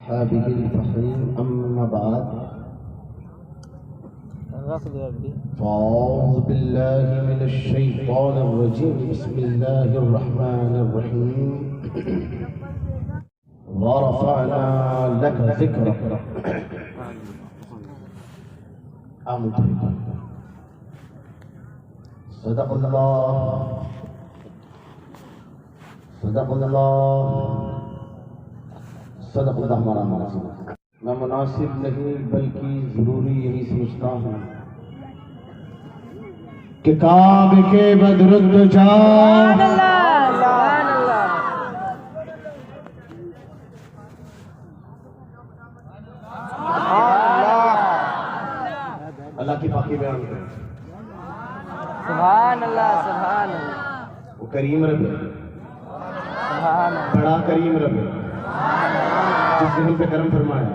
अम्मा बाद फ़ौज़ बिल्लाहि मिनश शैतानिर रजीम बिस्मिल्लाहिर रहमानिर रहीम व रफ़अना लका ज़िक्रक सदक़ल्लाह हमारा मुनासिब। मैं मुनासिब नहीं बल्कि ज़रूरी यही समझता हूँ कि काबे के बदरुद जा अल्लाह की पाकी बयान करें। सुभान अल्लाह, सुभान अल्लाह। वो करीम रब है, बड़ा करीम रब है जिसने हम पे करम फरमाया।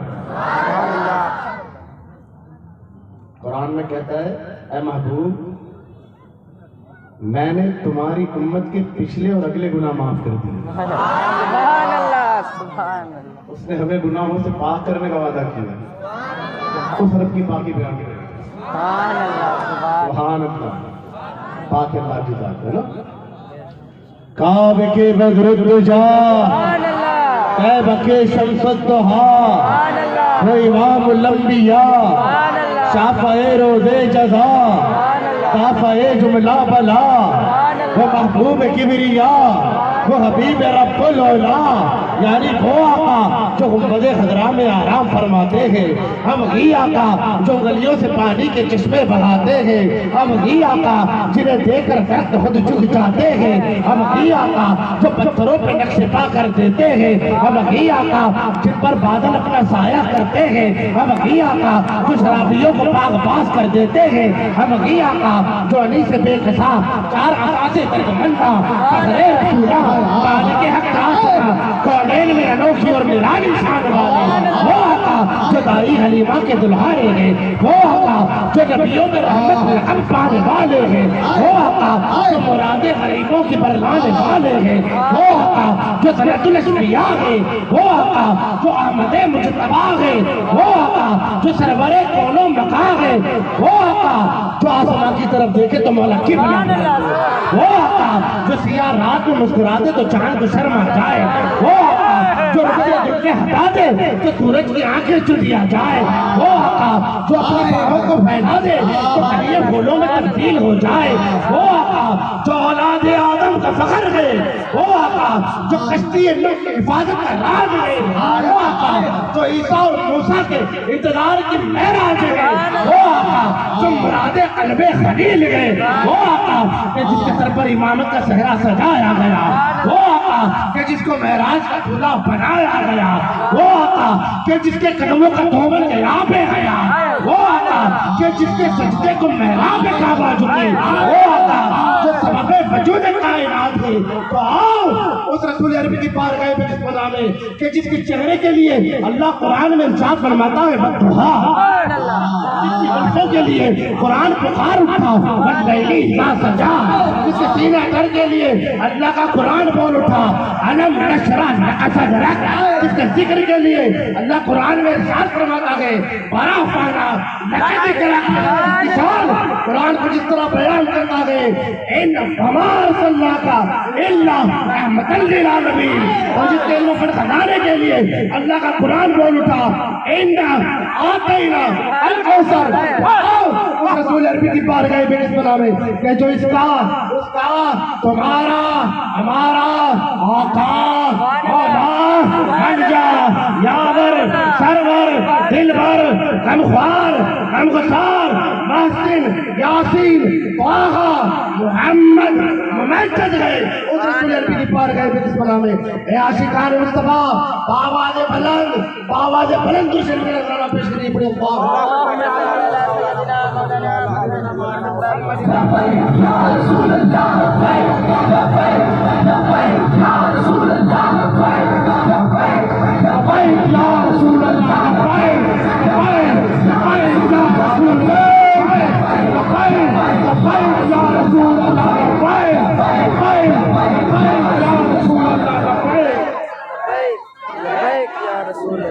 कुरान में कहता है, ऐ महबूब मैंने तुम्हारी उम्मत के पिछले और अगले गुनाह माफ कर दिए। सुभान अल्लाह, सुभान अल्लाह। उसने हमें गुनाहों से पाक करने का वादा किया। उस रब की पाकी बयान करें। सुभान अल्लाह, सुभान अल्लाह, पाक अल्लाह की बात है ना। काबे के बदरुद जा, तैबा के शम्सुद्दुहा, वो इमामुल अंबिया, शाफ़ए रोज़े जज़ा, काफ़ए जुमला बला, वो महबूब किबरिया, वो हबीब रब्बुल औला, यानी वो आका जो गुंबद खज़रा में आराम फरमाते हैं। हम ही आका जो गलियों से पानी के चश्मे बहाते हैं। हम ही आका जिन्हें देखकर दर्द खुद झुक जाते हैं। हम ही आका जो पत्थरों पे नक्शे पा कर देते हैं। हम ही आका जिन पर बादल अपना साया करते हैं। हम ही आका जो शराबियों को पाक पास कर देते हैं। हम ही आका जो अली से बेकसा चार आकाशे तर्जमंदा फखरे रसूला पानी के हक कौनैन में अनोखी और निराली शान वाले, वो आका जो दाई हलीमा के दुल्हारे हैं। वो आका जो नबियों में रहमत लक़ब पाने वाले हैं। वो आका जो मुरादे गरीबों की बरलाने वाले हैं। वो आका जो सनअतुल अस्फिया है। वो आका जो अहमदे मुजतबा है। वो आका जो सरवरे कौनो मका है। वो आका जो आसमां की तरफ देखे तो मौला की बना। वो आका जो सिया रात में मुस्कुराते तो चांद को शर्म आ जाए। वो आका जो रुपये हटा दे तो सूरज की आंखें चुदिया जाए। वो आका जो अपने बाहों को फैला दे तो कलिए फूलों में तब्दील हो जाए। वो आका जो औलाद आदम का फख्र है। वो आका जो कश्ती नूह की हिफाजत का राज है। वो आका जो ईसा और मूसा के इंतजार की महराज है। वो आका जो मुरादे कल्बे खलील है। वो आका के जिसके सर पर इमामत का सहरा सजाया गया। वो आका के जिसको महराज का दूल्हा बनाया गया। वो आका के जिसके कदमों का धोबन यहाँ पे गया। वो आका के जिसके सजदे को महराब काबा झुकी। वो आका जो सबबे वजूद कायनात है। तो आओ उस रसूल अरबी की बारगाह में बिस्मिल्लाह में कि जिसके चेहरे के लिए अल्लाह कुरान में इरशाद फरमाता है बद्दुहा, जिसकी जुल्फों के लिए कुरान पुकार उठा वल्लैली इज़ा सजा, जिसके सीने कर के लिए अल्लाह का कुरान बोल उठा अलम नशरा लका सदरक, जिसके जिक्र के लिए अल्लाह कुरान में इरशाद फरमाता है बड़ा फाना लका जिक्र। किसान कुरान को जिस तरह बयान करता है इन फमार सल्लल्लाहु इल्ला रहमतल लिल आलमीन, और जिसके इल्म पर खजाने के लिए अल्लाह का कुरान बोल उठा इन्ना आतैना अल कौसर। रसूल अरबी की बारगाह में बिस्मिल्लाह में कि जो इसका उसका तुम्हारा हमारा आका मौला बन जा यावर सरवर दिलबर गमख्वार गमगसार महसिन यासीन ताहा मोहम्मद मुमज्जद है। उस रसूल अरबी की बारगाह में बिस्मिल्लाह में ए आशिकान मुस्तफा बावाज़ बुलंद दुश्मन के नजराना पेश करिए बड़े या रसूल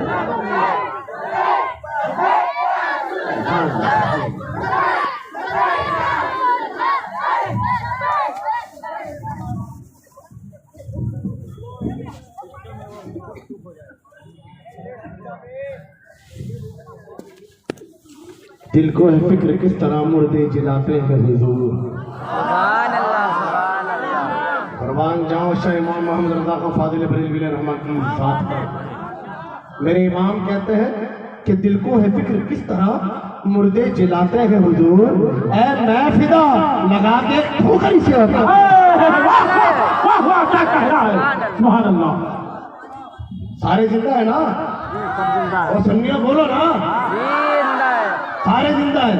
दिल को है फिक्र किस तरह मुर्दे जिलाते हैं हुजूर। सुभान अल्लाह, सुभान अल्लाह। कुर्बान जाओ शाह इमाम मोहम्मद रज़ा खां फाजिल बरेलवी रहमत की ज़ात पर। मेरे इमाम कहते हैं कि दिल को है फिक्र किस तरह मुर्दे जिलाते हैं हुजूर। ऐ मैं फिदा लगा के ठोकर इसे होता। वाह वाह क्या कह रहा है, सुभान अल्लाह। सारे जिंदा है ना, और सुन्निया बोलो ना, जिंदा है, सारे जिंदा है।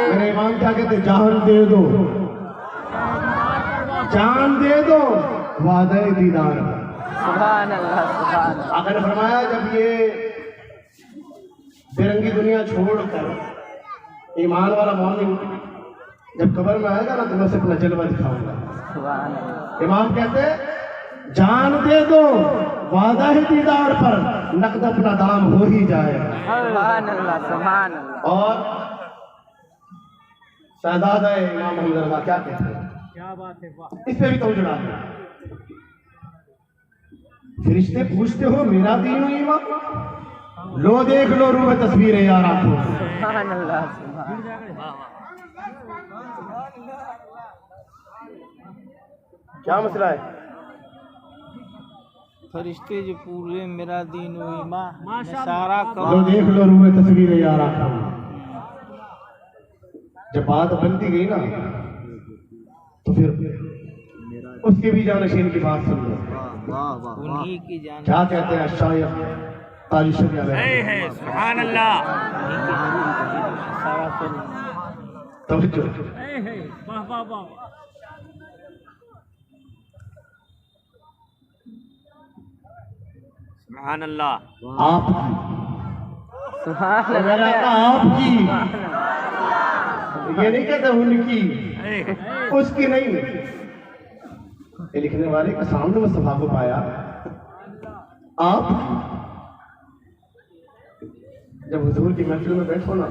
मेरे इमाम क्या कहते हैं, जान दे दो, जान दे दो वादे दीदार। सुभान अल्लाह, सुभान अल्लाह। आका ने फरमाया जब ये बेरंगी दुनिया छोड़कर ईमान वाला मोमिन जब कब्र में आएगा ना तो मैं उसे अपना जलवा दिखाऊंगा। सुभान अल्लाह। इमाम कहते जान दे दो वादा है दीदार पर, नकद अपना दाम हो ही जाएगा। सुभान अल्लाह, सुभान अल्लाह। और शहजादा इमाम मोहम्मद रज़ा क्या कहते हैं, क्या बात है, वाह। इस पे भी तो जुड़ा है। फरिश्ते पूछते हो मेरा दीन और ईमान, लो देख लो रूह तस्वीरें यार आंखों से। सुभान अल्लाह, सुभान अल्लाह। क्या मसला है? फरिश्ते जो पूरे मेरा दीन व ईमान सारा लो देख लो रूह तस्वीरें यार आंखों में। जब बात बनती गई ना तो फिर उसके भी जानशीन की बात सुन लो। उन्हीं की जान। क्या कहते हैं शायद ताजी शरिया में, सुभान अल्लाह। सारा सुन। तवज्जो। वाह वाह वाह। सुभान अल्लाह। आपकी सुभान मेरा अल्लाह। आपकी, ये नहीं कहते उनकी, उसकी नहीं। ये लिखने वाले के सामने में सभा को पाया आपकी। जब हुजूर की महफिल में बैठो ना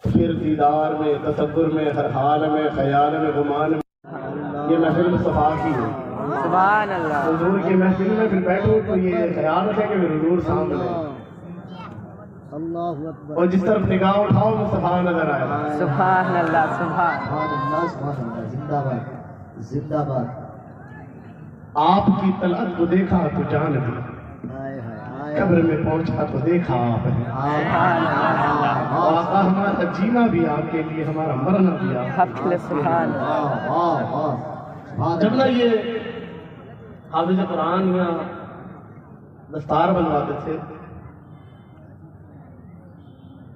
तो फिर दीदार में, तसव्वुर में, हर हाल में, ख्याल में, गुमान में, ये महफिल में सभा की है। सुभान अल्लाह। हुजूर की महफिल में फिर बैठो तो ये ख्याल रखे कि हुजूर सामने, और जिस तरफ निगाह उठाओ वो सभा नजर आए। सुभान अल्लाह, सुभान। जिंदाबाद जिंदाबाद। आपकी तलअत को देखा तो जान दी, कब्र में पहुंचा तो देखा आप हैं। आका हमारा जीना भी आपके लिए, हमारा मरना भी आपके लिए। सुभान जब ना ये हाफिज कुरान या दस्तार बनवाते थे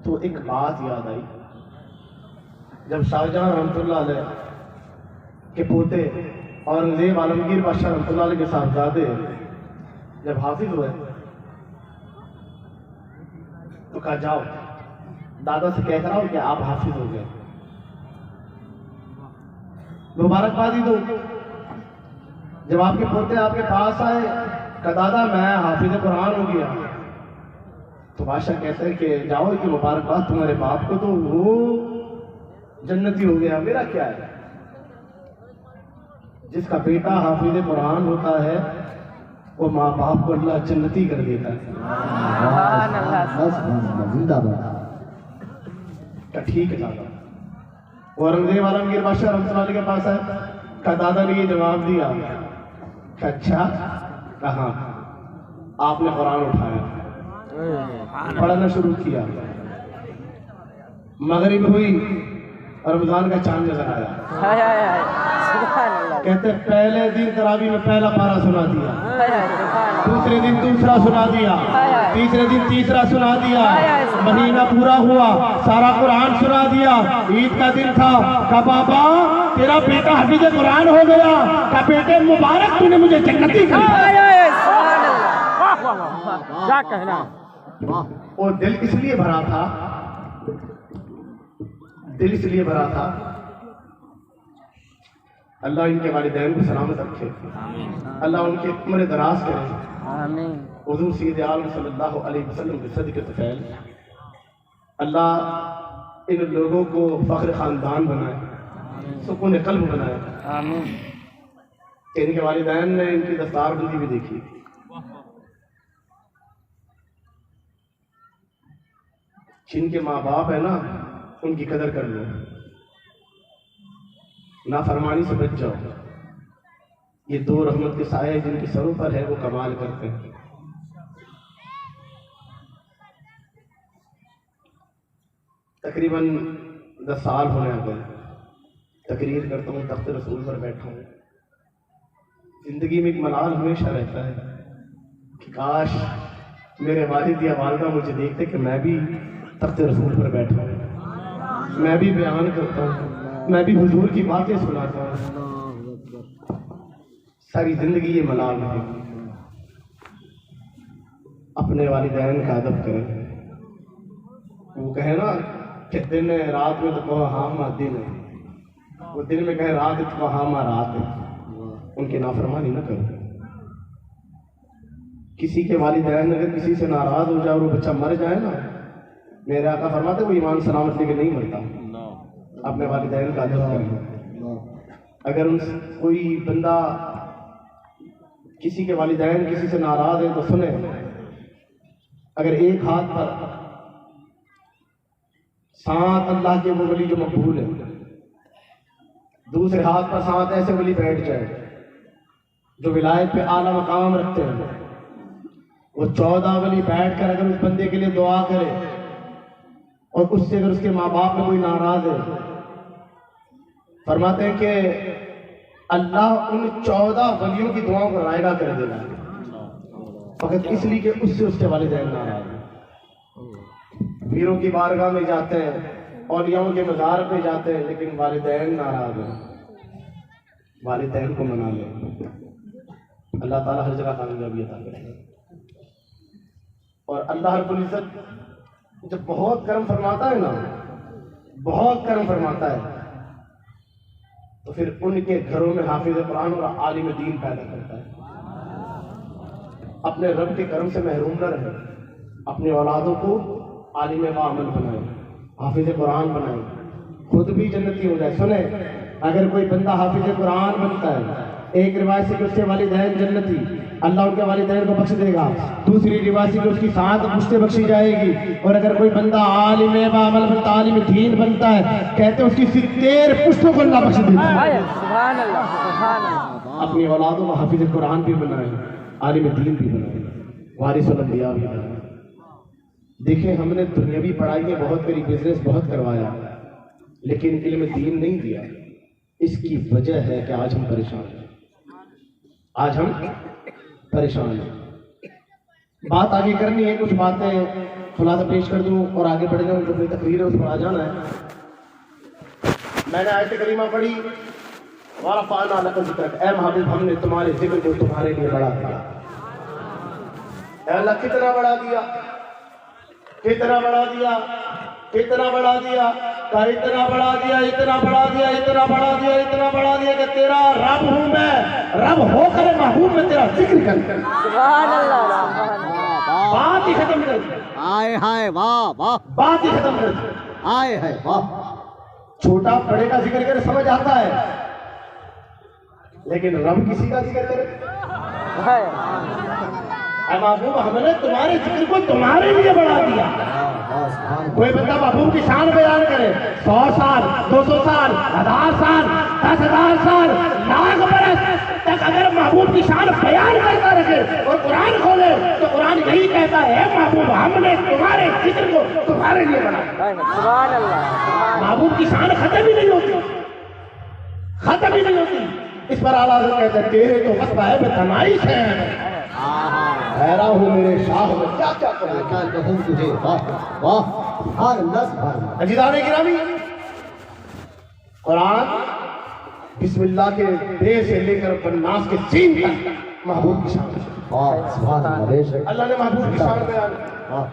तो एक बात याद आई। जब शाहजहां रहमतुल्लाह अलैह के पोते औरंगजेब आलमगीर बादशाह रहमतुल्लाह अलैह के साहबजादे जब हाफिज हुए तो कहा जाओ दादा से कह कर आओ कि आप हाफिज हो गए, मुबारकबादी दो। जब आपके पोते आपके पास आए कहा दादा मैं हाफिज कुरान हो गया, तो बादशाह कहते हैं कि जाओ कि मुबारकबाद तुम्हारे बाप को, तो वो जन्नती हो गया, मेरा क्या है। जिसका बेटा हाफिज कुरान होता है वो माँ बाप को अल्लाह जन्नती कर देता है। सुभान अल्लाह। जिंदाबाद। ठीक है दादा। औरंगजेब आलमगीर बादशाह रहमतुल्लाह अलैह के पास है, का दादा ने ये जवाब दिया, अच्छा कहा आपने कुरान उठाया, पढ़ना शुरू किया, मगरिब हुई और रमजान का चांद नजर आया। हाय हाय हाय। सुभान अल्लाह। कहते पहले दिन तरावी में पहला पारा सुना दिया, हाय हाय। सुभान अल्लाह। दूसरे दिन दूसरा सुना दिया, तीसरे दिन तीसरा सुना दिया, महीना पूरा हुआ सारा कुरान सुना दिया। ईद का दिन था, का बाबा तेरा बेटा हाफिज कुरान हो गया, का बेटे मुबारक तूने मुझे जन्नती कर दिया। हाय हाय। सुभान अल्लाह। वाह वाह वाह। क्या कहना। वो दिल इसलिए भरा था, दिल इसलिए भरा था, अल्लाह इनके वालिदैन को सलामत रखे, अल्लाह उनकी उम्र दराज करे, आमीन। हुज़ूर सय्यद आलम सल्लल्लाहु अलैहि वसल्लम के सदक़े फ़ैल अल्लाह इन लोगों को फ़ख्र ख़ानदान बनाए, सुकून क़ल्ब बनाए। आमीन। इनके वालिदैन ने इनकी दस्तारबंदी भी देखी। जिनके माँ बाप है ना, उनकी कदर कर लो, नाफरमानी से बच जाओ। ये दो रहमत के साए जिनके सरों पर है वो कमाल करते हैं। तकरीबन 10 साल होने आ गए तकरीर करता हूँ, तख्त रसूल पर बैठा हूँ। जिंदगी में एक मलाल हमेशा रहता है कि काश मेरे वालिद या वालिदा मुझे देखते कि मैं भी तख्त रसूल पर बैठा हूँ, मैं भी बयान करता हूँ, मैं भी हुजूर की बातें सुनाता हूँ। सारी जिंदगी ये मलाल है। अपने वालिदैन का अदब करें। वो कहे ना कि दिन है रात में तो कहो हाँ माँ दिन है, वो दिन में कहे रात है तो कहो हाँ माँ रात है। उनकी नाफरमानी न करो। किसी के वालिदैन अगर किसी से नाराज हो जाए और वो बच्चा मर जाए ना, मेरे आका फरमाते वो ईमान सलामत लेके नहीं मरता। अपने वालिदैन का अदब करना। अगर उन कोई बंदा किसी के वालिदैन किसी से नाराज है तो सुने, अगर एक हाथ पर 7 अल्लाह के वो वली जो मकबूल है, दूसरे हाथ पर 7 ऐसे वली बैठ जाए जो विलायत पे आला मकाम रखते हैं, वो 14 वली बैठकर अगर उस बंदे के लिए दुआ करे और उससे अगर उसके माँ बाप में कोई नाराज है, फरमाते हैं कि अल्लाह उन 14 वलियों की दुआओं को रायगा कर देगा, फकत इसलिए कि उससे उसके वालिदैन नाराज हैं। पीरों की बारगाह में जाते हैं, औलियाओं के मज़ार पे जाते हैं, लेकिन वालिदैन नाराज हैं। वालिदैन को मना लें। अल्लाह ताला हर जगह कामयाबी अता करेगा। और अल्लाह रब्बुल इज्जत जब बहुत करम फरमाता है ना, बहुत करम फरमाता है, तो फिर उनके घरों में हाफिज कुरान और आलिम दीन पैदा करता है। अपने रब के करम से महरूम न रहे, अपने औलादों को आलिम बाअमल बनाए, हाफिज कुरान बनाए, खुद भी जन्नती हो जाए। सुने, अगर कोई बंदा हाफिज कुरान बनता है, एक रिवायत से कि उसके वालिदैन जन्नती, अल्लाह उनके वालिदैन को बख्श देगा। दूसरी रिवायत से कि उसकी 7 पुश्तें बख्शी जाएगी। और अगर कोई बंदा आलिम बाअमल बनता, आलिम दीन बनता है, कहते हैं उसकी 70 पुश्तों को अल्लाह बख्श देता है। सुभान अल्लाह, सुभान अल्लाह। अपनी औलादों को हाफिज कुरान भी बनाए, आलिम दीन भी बनाए, वारिस अंबिया भी बनाए। देखें, हमने दुनियावी पढ़ाई में बहुत करी, बिजनेस बहुत करवाया, लेकिन इल्म दीन नहीं दिया। इसकी वजह है कि आज हम परेशान हैं। आज हम परेशान हैं। बात आगे करनी है, कुछ बातें खुलासा पेश कर दूं और आगे बढ़ जाऊं। जो अपनी तकरीर है उस पर आ जाना है। मैंने आयत करीमा पढ़ी, वाला पाना लकल जिक्र, ऐ महबूब हमने तुम्हारे जिक्र को तुम्हारे लिए बढ़ा दिया। अल्लाह कितना बढ़ा दिया, कितना बढ़ा दिया, कितना बढ़ा दिया, का इतना बढ़ा दिया, इतना बढ़ा दिया, इतना बढ़ा दिया, इतना बढ़ा दिया कि तेरा रब हूं मैं, रब होकर महबूब में तेरा जिक्र करता हूं। सुभान अल्लाह, सुभान अल्लाह। बात ही खत्म कर दी, आए हाय वाह वाह, बात ही खत्म कर दी। आए हाय वाह। छोटा बड़े का जिक्र करे समझ आता है, लेकिन रब किसी का जिक्र करे। महबूब हमने तुम्हारे जिक्र को तुम्हारे लिए बढ़ा दिया। कोई बंदा महबूब की शान बयान करे, 100 साल, 200 साल, 1000 साल, 10,000 साल, लाख बरस तक अगर महबूब की शान बयान करता रहे और कुरान खोले तो कुरान यही कहता है, महबूब हमने तुम्हारे जिक्र को तुम्हारे लिए बढ़ाया। सुभान अल्लाह। महबूब की शान खत्म ही नहीं होती, खत्म ही नहीं होती। इस पर आला हज़रत कहते हैं, तेरे तो वस्फ़ है बेतनाइश है, हैरान हूँ मेरे शाह में क्या क्या क्या कहूँ तुझे, वाह वाह। हर नस्ल अजीज़ाने गिरामी, कुरान बिस्मिल्लाह के बे से लेकर बन्नास के सीन तक महबूब की शान है। वाह, सुभान अल्लाह। अल्लाह ने महबूब की शान बयान की। वाह,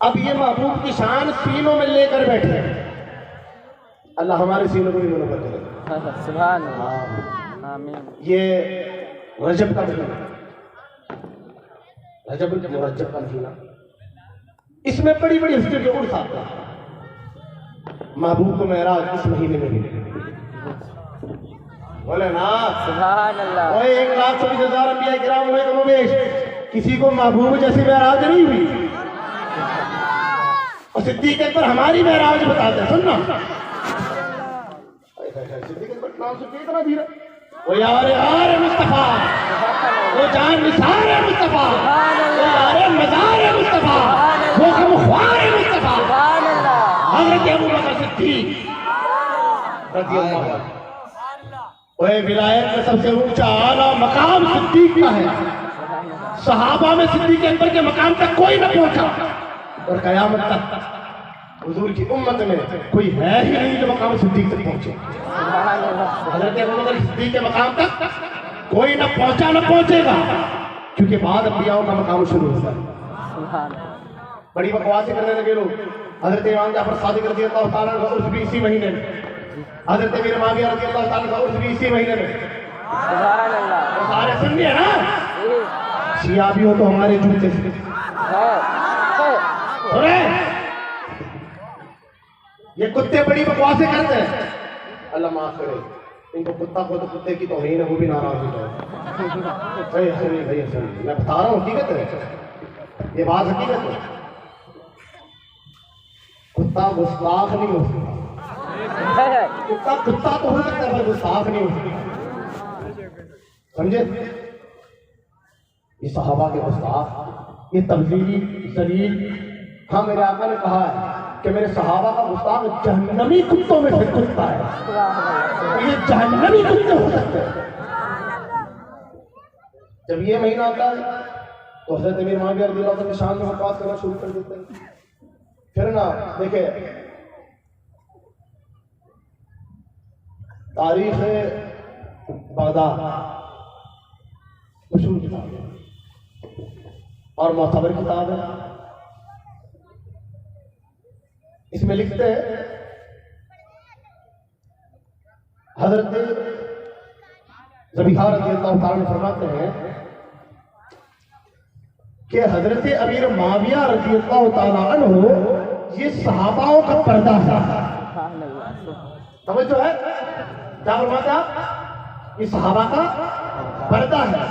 अब ये महबूब की शान सीनों में लेकर बैठे हैं। अल्लाह हमारे सीनों को भी मुनव्वर करे। सुभान अल्लाह। आमीन। ये रजब का महीना, रजब मुरज्जब का महीना, इसमें बड़ी बड़ी हस्तियों के उर्स आते हैं। महबूब को मेराज इस महीने में मिले। बोले ना सुभान अल्लाह। वो 1,24,000 अंबिया किराम हुए कमोबेश, किसी को महबूब जैसी मेराज नहीं हुई। और सिद्दीक अकबर हमारी मेराज बताते हैं, सुनना। सिद्दीक अकबर नाम सुन के इतना धीरे, वो यार मुस्तफा, वो जान निसार है मुस्तफा, वो यार मजार है मुस्तफा, वो गमख्वार है मुस्तफा। सुभान अल्लाह। हजरत अबू बकर सिद्दीक रज़ियल्लाहु अन्हु, ओए विलायत में सबसे ऊंचा आला मकाम सिद्दीक का है। सहाबा में सिद्दीक अकबर के मकाम तक कोई न पहुंचा, और कयामत तक हुजूर की उम्मत में कोई है ही नहीं जो मकाम सिद्दीक तक पहुंचे। हजरत अबू बकर सिद्दीक के मकाम तक कोई न पहुंचा न पहुंचेगा, क्योंकि बाद अंबियाओं का मकाम शुरू होता है। बड़ी बकवासें करने लगे लोग। हजरत इमाम जाफर सादिक रज़ियल्लाहु ताला अन्हु का उर्स भी इसी महीने में, हजरत अमीर मुआविया रज़ियल्लाहु ताला का उर्स भी इसी महीने में। सुभान अल्लाह। तो सारे सुन लिए ना, शिया भी हो तो हमारे जूते से ये कुत्ते बड़ी बकवासें करते हैं, अल्लाह माफ करे इनको। कुत्ता को तो कुत्ते की तौहीन है, वो भी नाराज हो जाए। सही सही भाई सही, मैं बता रहा हूँ हकीकत है, ये बात हकीकत है। कुत्ता गुस्ताख नहीं हो सकता, कुत्ता तो हो सकता है पर गुस्ताख नहीं हो सकता, समझे? ये सहाबा के गुस्ताख, ये तब्दीली जलील। हाँ, मेरे आका ने कहा है कि मेरे सहाबा का गुस्ताख जहन्नमी कुत्तों में से कुत्ता है। ये जहन्नमी कुत्ते हो सकते हैं। जब ये महीना आता है तो हज़रत अमीर मुआविया रज़ियल्लाहु अन्हु शान में बकवास करना शुरू कर देते हैं। फिर ना देखे तारीख बगदाद मशहूर किताब है और मोतबर किताब है। इसमें लिखते हैं हजरत ज़बीहा रज़ियल्लाहु ताला अन्हु फरमाते हैं कि हजरत अमीर मुआविया रज़ियल्लाहु ताला अन्हु ये सहाबाओं का पर्दा है। समझ जो है क्या फरमाते आप? ये सहाबा का पर्दा है।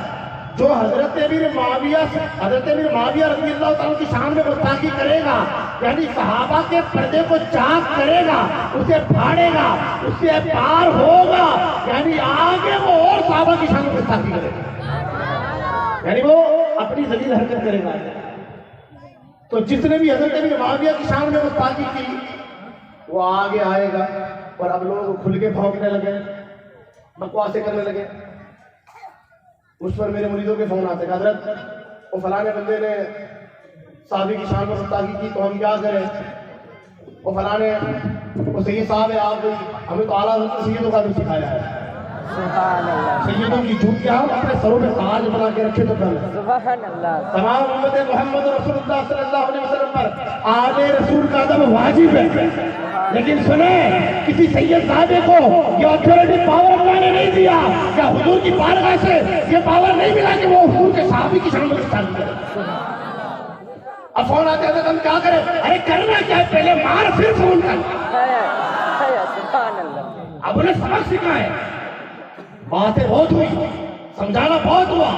जो हजरत अमीर मुआविया रज़ियल्लाहु ताला की शान में गुस्ताखी करेगा, यानी सहाबा के पर्दे को चाक करेगा, उसे फाड़ेगा, उससे पार होगा, यानी आगे वो और सहाबा की शान में गुस्ताखी करेगा, यानी वो अपनी जलील हरकत करेगा। तो जिसने भी हजरत अमीर मुआविया की शान में गुस्ताखी की वो आगे आएगा। और अब लोग खुल के भौंकने लगे, बकवासें करने लगे। उस पर मेरे मुरीदों के फोन आते, हजरत वो फलाने बंदे ने साहबी की शान में गुस्ताखी की तो हम क्या करें? वो फलाने वो सैयद साहब है, आप हमें तो आला सैयदों का भी सिखाया है। सैयदों की जूत क्या हम अपने सरों में ताज बना के रखे तो कर। तमाम उम्मत मोहम्मद रसूलुल्लाह सल्लल्लाहु अलैहि वसल्लम पर आले रसूल का अदब वाजिब है, लेकिन सुने किसी सैयद साहबे को ये अथॉरिटी पावर अपने नहीं दिया, क्या हुजूर की बारगाह से ये पावर नहीं मिला कि वो हुजूर के सहाबी की शान में गुस्ताखी करे। अब फोन आते हैं तो हम क्या करें? अरे करना क्या है, पहले मार फिर फोन कर। अब उन्हें सबक सिखाए, बातें बहुत हुई, समझाना बहुत हुआ,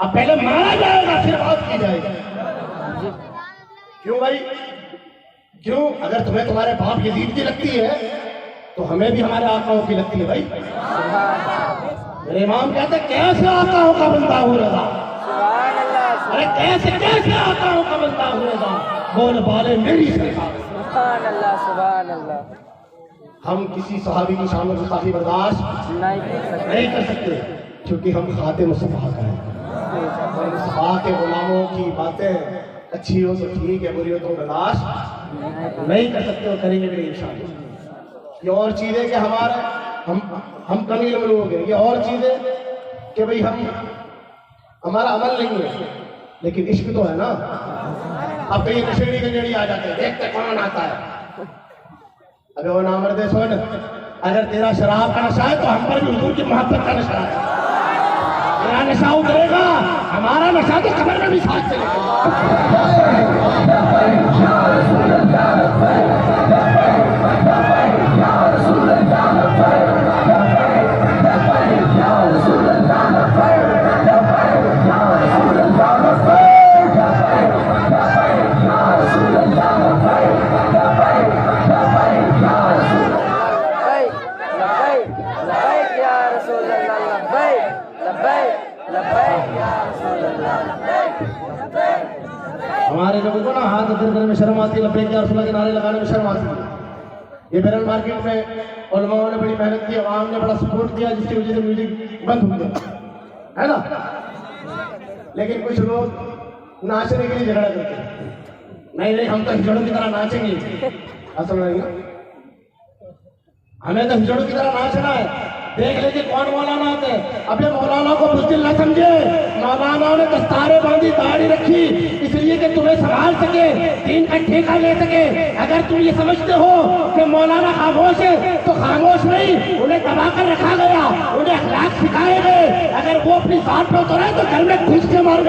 अब पहले मारा जाएगा फिर बात की जाएगी। क्यों भाई? क्यों? अगर तुम्हें तुम्हारे बाप यजीद की लगती है तो हमें भी हमारे आकाओं की लगती है भाई। मेरे इमाम कहते कैसे आकाओं का बंदा हो रहा, अरे कैसे कैसे आकाओं का बंदा हो रहा, बोल बाले मेरी सरकार। सुभान अल्लाह। हम किसी सहाबी की शान में गुस्ताखी बर्दाश्त नहीं कर सकते, क्योंकि हम खाते मुस्तफा का है। मुस्तफा के गुलामों की बातें अच्छी हो तो ठीक है, बुरी हो तो बर्दाश्त नहीं कर सकते और करेंगे भी नहीं इंशाअल्लाह। ये और चीजें कि हम कमील लोग हैं, ये और चीजें कि भाई हमारा अमल नहीं है, लेकिन इश्क तो है ना। अब कहीं नशेड़ी गंजेड़ी आ जाते हैं, देखते कौन आता है। अबे वो नामर्दे सुन, अगर तेरा शराब का नशा है तो हम पर भी हुजूर की मोहब्बत का नशा है। तेरा नशा उतरेगा, हमारा नशा तो कब्र में भी साथ चलेगा। हमारे लोगों को ना हाथ अदर करने में शर्म आती है, लब्बैक या रसूल अल्लाह के नारे लगाने में शर्म आती है। ये बैरन मार्केट में उलमाओं ने बड़ी मेहनत की, आवाम ने बड़ा सपोर्ट किया, जिसकी वजह से म्यूजिक बंद हो गया है ना। लेकिन कुछ लोग नाचने के लिए झगड़ा करते हैं, नहीं नहीं हम तो हिजड़ों की तरह नाचेंगे। असल नहीं, हमें तो हिजड़ों की तरह नाचना है। देख लीजिए कौन मौलाना आते हैं। अब ये मौलाना को मुश्किल न समझे, मौलाना ने दस्तारे बांधी, दाढ़ी रखी, इसलिए कि तुम्हें संभाल सके, दीन का ठेका ले सके। अगर तुम ये समझते हो कि मौलाना खामोश है तो खामोश नहीं, उन्हें दबा कर रखा गया, उन्हें अखलाक सिखाए गए। अगर वो अपनी बात पे उतरे तो घर में घुस के मार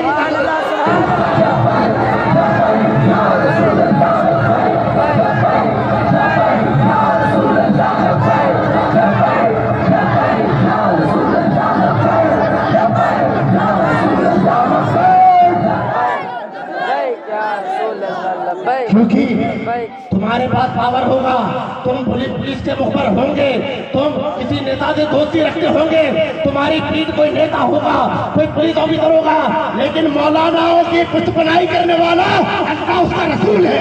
क्योंकि तुम्हारे पास पावर होगा, तुम पुलिस के मुखबर होंगे, तुम किसी नेता से दोस्ती रखते होंगे, तुम्हारी पीठ कोई नेता होगा, कोई पुलिस ऑफिसर होगा, लेकिन मौलानाओं की पुष्पनाई करने वाला अल्लाह उसका रसूल है।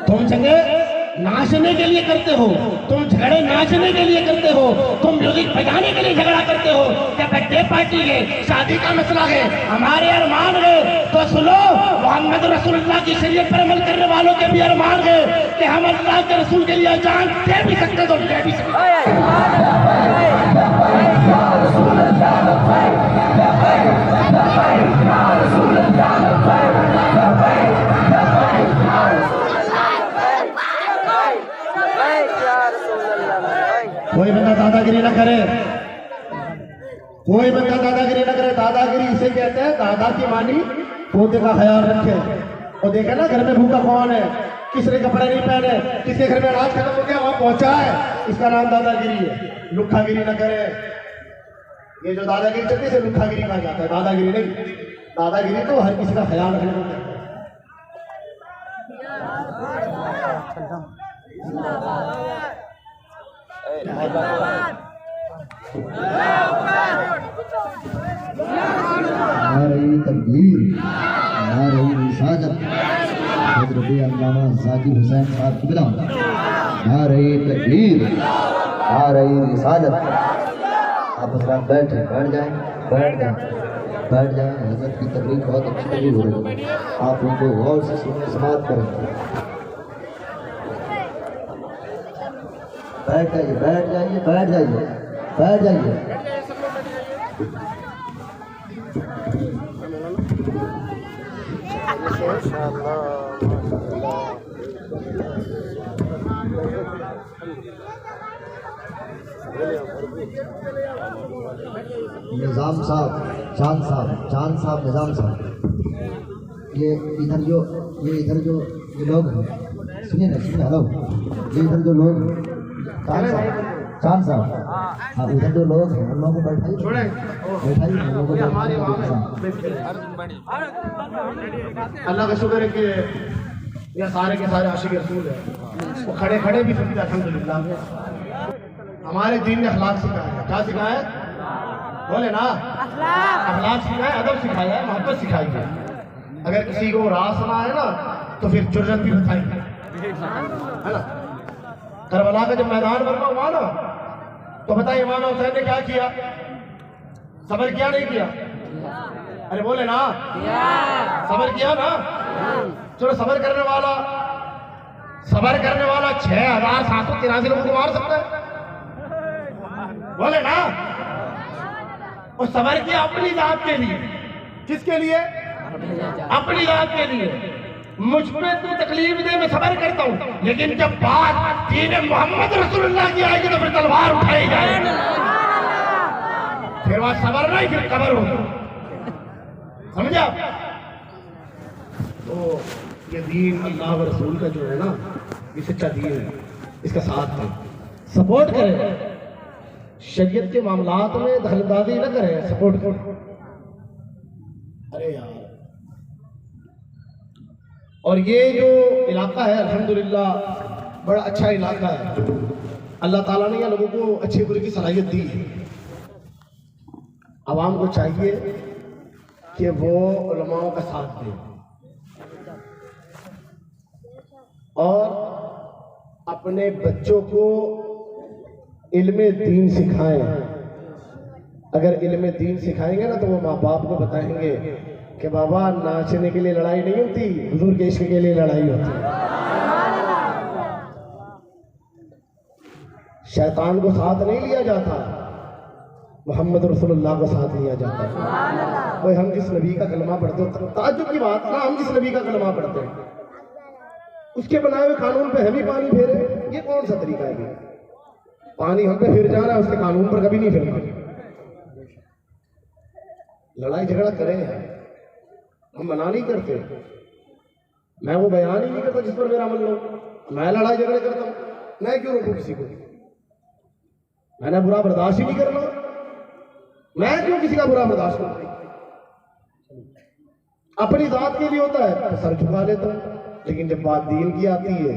तुम जंगे नाचने के लिए करते हो, तुम झगड़े नाचने के लिए करते हो, तुम म्यूजिक बजाने के लिए झगड़ा करते हो। क्या बर्थडे पार्टी है, शादी का मसला है, हमारे अरमान है तो सुनो, मोहम्मद रसूलुल्लाह की शरीयत पर अमल करने वालों के भी अरमान है कि हम अल्लाह के रसूल के लिए जान दे भी सकते तो दे भी कोई बंदा दादागिरी न करे, कोई बंदा दादागिरी न करे। दादागिरी इसे कहते हैं, दादा की मानी पोते का ख्याल रखे। और देखे ना घर में भूखा कौन है, किसने कपड़े नहीं पहने, किसके घर में अनाज खत्म हो गया वहां पहुंचा है, इसका नाम दादागिरी है। लुखागिरी न करे। ये जो दादागिरी चलती है इसे लुखागिरी कहा जाता है, दादागिरी नहीं। दादागिरी तो हर किसी का ख्याल रखने को कहते हैं। नारे तकबीर, नारे रिसालत, हज़रत अल्लामा ज़ाकिर हुसैन साहब की बिला। नारे तकबीर, नारे रिसालत। आप हज़रात बैठ जाएं, बैठ जाएं। हज़रत की तकरीर बहुत अच्छी तकरीर हो रही है, आप उनको गौर से सुनने समाप्त करें। बैठ जाइए, बैठ जाइए, बैठ जाइए, बैठ जाइए। निजाम साहब, चांद साहब, निजाम साहब, ये इधर जो ये लोग हैं, सुनिए ना, सुनिए, हेलो, ये इधर जो लोग, चांद साहब, हाँ, इधर जो लोग हैं उन लोगों को बैठाइए, उन लोगों को। अल्लाह का शुक्र है कि यह सारे के सारे आशिक रसूल है, वो खड़े खड़े भी सुनते अल्हम्दुलिल्लाह। हमारे दीन ने अखलाक सिखाया है। क्या सिखाया है? बोले ना, अखलाक सिखाया, अदब सिखाया है, मोहब्बत सिखाई है। अगर किसी को रास ना है ना तो फिर जुर्रत भी बताई है ना। करबला का जब मैदान बना हुआ ना तो बताइए इमाम हुसैन ने क्या किया? सब्र किया नहीं किया? अरे बोले ना, सब्र किया ना। चलो सब्र करने वाला 6783 लोगों को मार सकता है, बोले ना। और सब्र किया अपनी जात के लिए। किसके लिए? अपनी जात के लिए। मुझ पे तू तकलीफ दे मैं सबर करता हूँ, लेकिन जब बात दीन मोहम्मद रसूलुल्लाह की आएगी तो फिर तलवार उठाई जाएगी, फिर वहां सबर नहीं फिर कबर होगी। समझा? तो ये दीन अल्लाह व रसूल का जो है ना, ये सच्चा दीन है, इसका साथ है, सपोर्ट करें, शरीयत के मामलात में दखलंदाजी न करें, सपोर्ट करें। अरे यार, और ये जो इलाका है अल्हम्दुलिल्लाह बड़ा अच्छा इलाका है, अल्लाह ताला ने यहाँ लोगों को अच्छी बुरी की सलाहियत दी है। आवाम को चाहिए कि वो उलमाओं का साथ दें और अपने बच्चों को इल्मे दीन सिखाएं। अगर इल्मे दीन सिखाएंगे ना तो वो माँ बाप को बताएंगे कि बाबा नाचने के लिए लड़ाई नहीं होती, हुजूर के इश्क के लिए लड़ाई होती है। शैतान को साथ नहीं लिया जाता, मोहम्मद रसूलुल्लाह को साथ लिया जाता है। कोई हम जिस नबी का कलमा पढ़ते हो, ताज्जुब की बात ना, हम जिस नबी का कलमा पढ़ते हैं उसके बनाए हुए कानून पे हम ही पानी फेरे, ये कौन सा तरीका है? पानी हम पे फिर जा रहा है, उसके कानून पर कभी नहीं फिरना। लड़ाई झगड़ा करें, हम मना नहीं करते, मैं वो बयान ही नहीं करता जिस पर मेरा अमल हो। मैं लड़ाई झगड़े करता हूं, मैं क्यों रोकूं किसी को? मैंने बुरा बर्दाश्त ही नहीं करना, मैं क्यों किसी का बुरा बर्दाश्त करूं? अपनी जात के लिए होता है तो सर झुका लेता हूं, लेकिन जब बात दीन की आती है,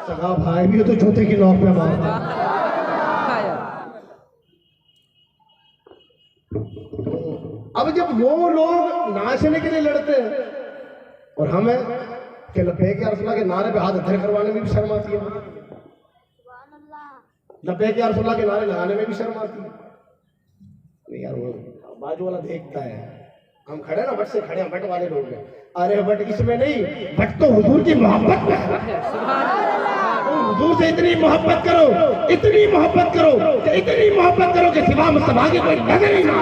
सगा भाई भी हो तो जूते की नोक पे मारता। अब जब वो लोग नाचने के लिए लड़ते हैं और हमें कि लब्बैक या रसूलल्लाह के नारे पे हाथ अधर करवाने में भी शर्म आती है, लब्बैक या रसूलल्लाह के नारे लगाने में भी शर्म आती है। नहीं यार, वो बाजू वाला देखता है, हम खड़े ना, बट से खड़े हैं, बट वाले लोग हैं। अरे बट इसमें नहीं, बट तो हुजूर की मोहब्बत में है। हुजूर से इतनी मोहब्बत करो, इतनी मोहब्बत करो, इतनी मोहब्बत करो कि सिवा मुस्तफा की कोई नजर ही ना।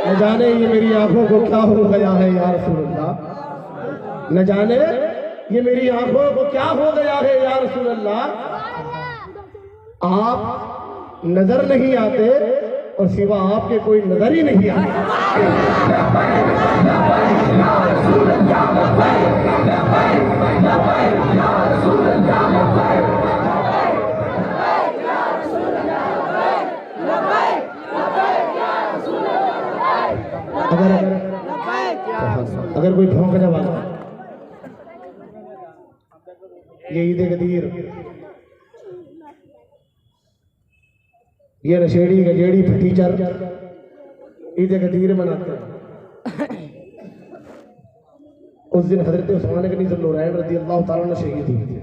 न जाने ये मेरी आंखों को क्या हो गया है या रसूलल्लाह, न जाने ये मेरी आंखों को क्या हो गया है या रसूलल्लाह। आप नजर नहीं आते और सिवा आपके कोई नजर ही नहीं आते। अगर कोई भौंकने वाला, ये ईद गदीर, ये नशेड़ी गजेड़ी फटीचर ईद गदीर मनाते हैं। उस दिन हजरत उस्मान गनी ज़ुन्नूरैन रज़ी अल्लाह ताला अन्हु शहीद हुए थे।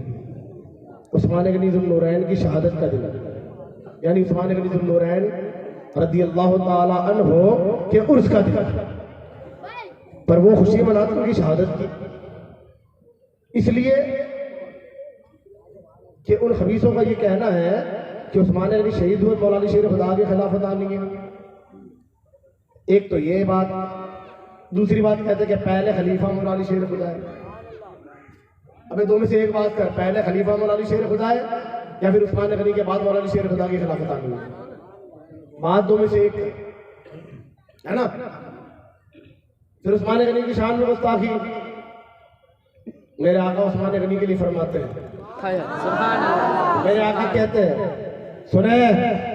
उस्मान गनी ज़ुन्नूरैन की शहादत का दिन, यानी उस्मान गनी ज़ुन्नूरैन रज़ी अल्लाह ताला अन्हु के उर्स का दिन, पर वो खुशी मनाते उनकी शहादत की, इसलिए कि उन खबीसों का ये कहना है कि उस्मान गनी शहीद हुए मौला अली शेर खुदा के खिलाफत आनी है। एक तो ये बात, दूसरी बात कहते कि पहले खलीफा मौला अली शेर खुदा है। अबे दो में से एक बात कर, पहले खलीफा मौला अली शेर खुदा है या फिर उस्मान गनी के बाद मौला अली शेर खुदा की खिलाफत आनी है? बात दो में से एक है ना। फिर उस्मान गनी की शान में गुस्ताखी, मेरे आका उस्मान गनी के लिए फरमाते हैं, मेरे आका कहते हैं, सुने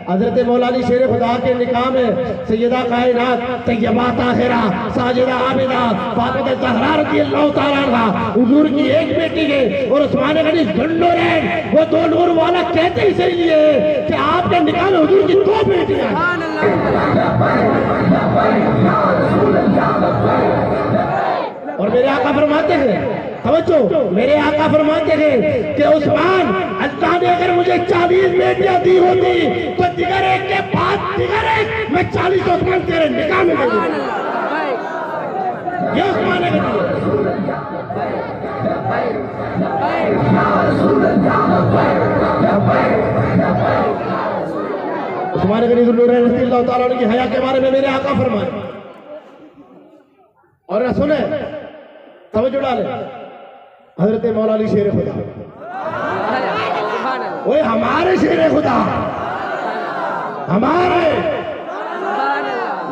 हजरत मौला अली शेर खुदा के निकाह में सैयदा कायनात तैयबा ताहिरा साजिदा आबिदा फातिमा ज़हरा रज़ी अल्लाह ताला अन्हा हुजूर की एक बेटी है और उस्मान गनी ज़ुन्नूरैन वो दो नूर वाला कहते इसलिए कि आपके निकाह में हुजूर की दो बेटियां हैं। और मेरे आका फरमाते हैं, समझो, मेरे आका फरमाते हैं कि उस्मान, अल्लाह ने अगर मुझे 40 बेटियां दी होती तो दिगर एक के बाद दिगर एक मैं 40 उस्मान तेरे निकाह में दे दूंगा। ये उस्मान ने उस्मान गनी रज़ियल्लाहु ताला अन्हु की हया के बारे में मेरे आका फरमाए। और सुने, समझ डाले, हजरत मौला अली शेर खुदा, वो हमारे शेर खुदा, हमारे